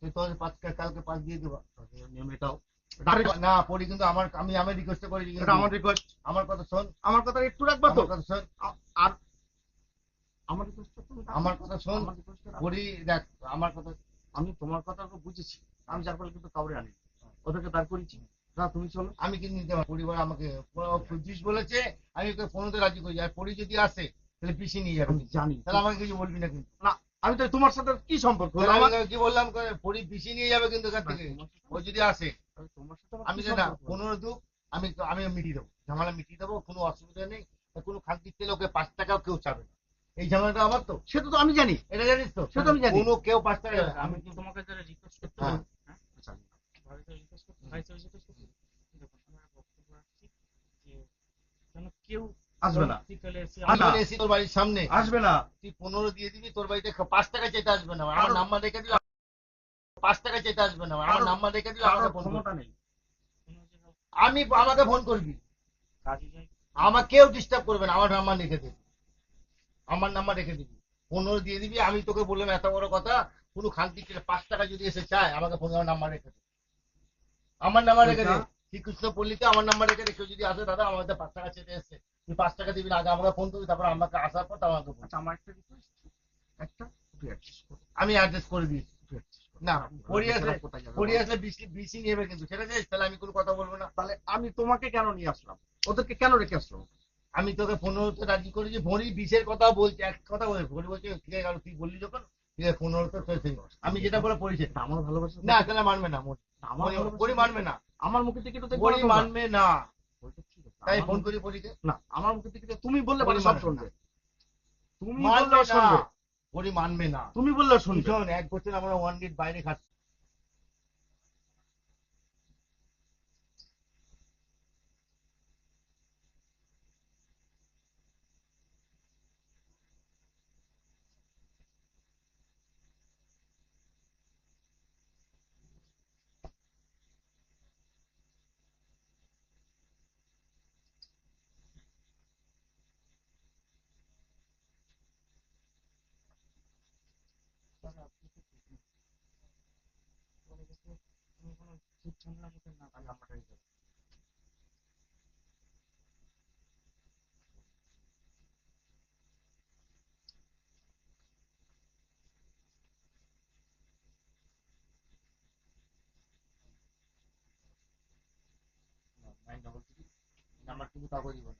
তুই তোর কালকে পাস দিয়ে দেবো। নিয়ম এটাও। না পড়ি কিন্তু আমি রিকোয়েস্ট করেছি এটা আমার রিকোয়েস্ট। আমার কথা শোন, আমার কথা একটু রাখবা তো? আমার কথা শোন, আর আমার রিকোয়েস্ট তুমি আমার কথা শোন, আমার রিকোয়েস্ট পড়ি দেখ আমার কথা। আমি তোমার কথা বুঝেছি, আমি যার ফলে কিন্তু কাউরে আনি ওদেরকে দাঁড় করেছি। না তুমি চলো। আমি কিন্তু নিতে পারবো, পরিবার আমাকে পঁচিশ বলেছে, আমি ওকে ফোনতে রাজি করি, আর পড়ি যদি আসে তাহলে পিছিয়ে নিয়ে যাবে। আমি জানি তাহলে আমাকে কিছু বলবি না কিন্তু। না, আমি তো তোমার সাথে কি সম্পর্ক হলো তাহলে আমার? আমি কি বললাম, পড়ি পিছিয়ে নিয়ে যাবে কিন্তু এখান থেকে। তোমার সাথে ও যদি আসে তোমার সাথে আমার আমি কি না সম্পর্ক? 15 আমি মিটিয়ে দেবো, ঝামেলা মিটিয়ে দেবো, কোনো অসুবিধা নেই। কোনো খান্তির তেলে ওকে 5 টাকাও কেউ চাবে না। এই ঝামেলাটা আমার তো, সেটা তো আমি জানি, এটা জানিস তো, সেটা আমি জানি। কোনো কেউ 5 টাকা যাবে না। আমি কি তোমাকে যারা রিকোয়েস্ট করতে হ্যাঁ। বলি? হ্যাঁ, আচ্ছা, ভাইকে রিকোয়েস্ট করতে, ভাইকে রিকোয়েস্ট করতে। দেখুন, আমরা বক্তব্য রাখছি যে যেন কেউ আসবে না। পরবর্তীকালে এসে না, আমি না। বলে এসি তোর বাড়ির সামনে, আসবে না। তুই 15 দিয়ে দিবি, তোর বাড়িতে 5 টাকা চাইতে আসবে না, আমার কারণ- নাম্বার রেখে দিবি। 5 টাকা চাইতে আসবে না, আমার কারণ- নাম্বার রেখে দিবি, কারোর আমাকে ফোন করবি। ক্ষমতা নেই। কোনো যে হোক আমাকে ফোন করবি, কাজে যায়, আমাকেও ডিস্টার্ব করবে না, আমার নাম্বার রেখে দিবি, আমার নাম্বার রেখে দিবি, 15 দিয়ে দিবি। আমি তোকে বললাম এত বড় কথা, কোনো খান্তি ছেলে 5 টাকা যদি এসে চায় আমাকে ফোন, আমার নাম্বার রেখে দে, আমার নাম্বার রেখে দে। এটা- শ্রীকৃষ্ণ পল্লীতে আমার নাম্বার রেখে দে, কেউ যদি আসে দাদা আমাদের 5 টাকা চেতে এসছে, তুই 5 টাকা দিবি না, আগে আমাকে ফোন করবি, তারপর আমাকে আসার পর আমাকে ফোন। আচ্ছা, আমার একটা রিকোয়েস্ট, একটা তুই অ্যাডজাস্ট কর, আমি অ্যাডজাস্ট করে দিয়েছি। তুই অ্যাডজাস্ট কর। না পড়ি আসলে, লোকেরা কোথায় যাবে পড়ি বল? আসলে বেশি নেবে কিন্তু, ঠিক আছে? তাহলে আমি কোনো কথা বলবো না। তাহলে আমি তোমাকে কেন নিয়ে আসলাম, ওদেরকে কেন রেখে আসলাম? আমি তোকে 15 রাজি করেছি, ভরি 20-এর কথা বলছি, এক কথা বলে ভরি বলছে ঠিক আছে, তুই বললি যখন ঠিক আছে 15 তো সেই আমি যেটা বলে পড়েছি। এটা আমার ভালোবাসা না তাহলে মানবে না, আমার ভালোবাসা পরি মানবে না, আমার মুখে থেকে তো দেখবো পরি না তোমরা। মানবে না, বলতে ঠিক আছে, তাই আমার ফোন মুখে- করি পরিকে। না, আমার মুখে থেকে তুমি বললে পরি পরে সব মানবে শুনবে, না, তুমি মানবে বললেও না, শুনবে, পরি মানবে না। তুমি বললেও শুনবে। শোন, 1 বছর আমরা 1 গেট বাইরে খাচ্ছি। তুমি কোনো ঝুট ঝামেলার মধ্যে না পড়ো। নাম্বারটা রেখে দে। না, 933 নাম্বার কিন্তু কাউকে দিব না।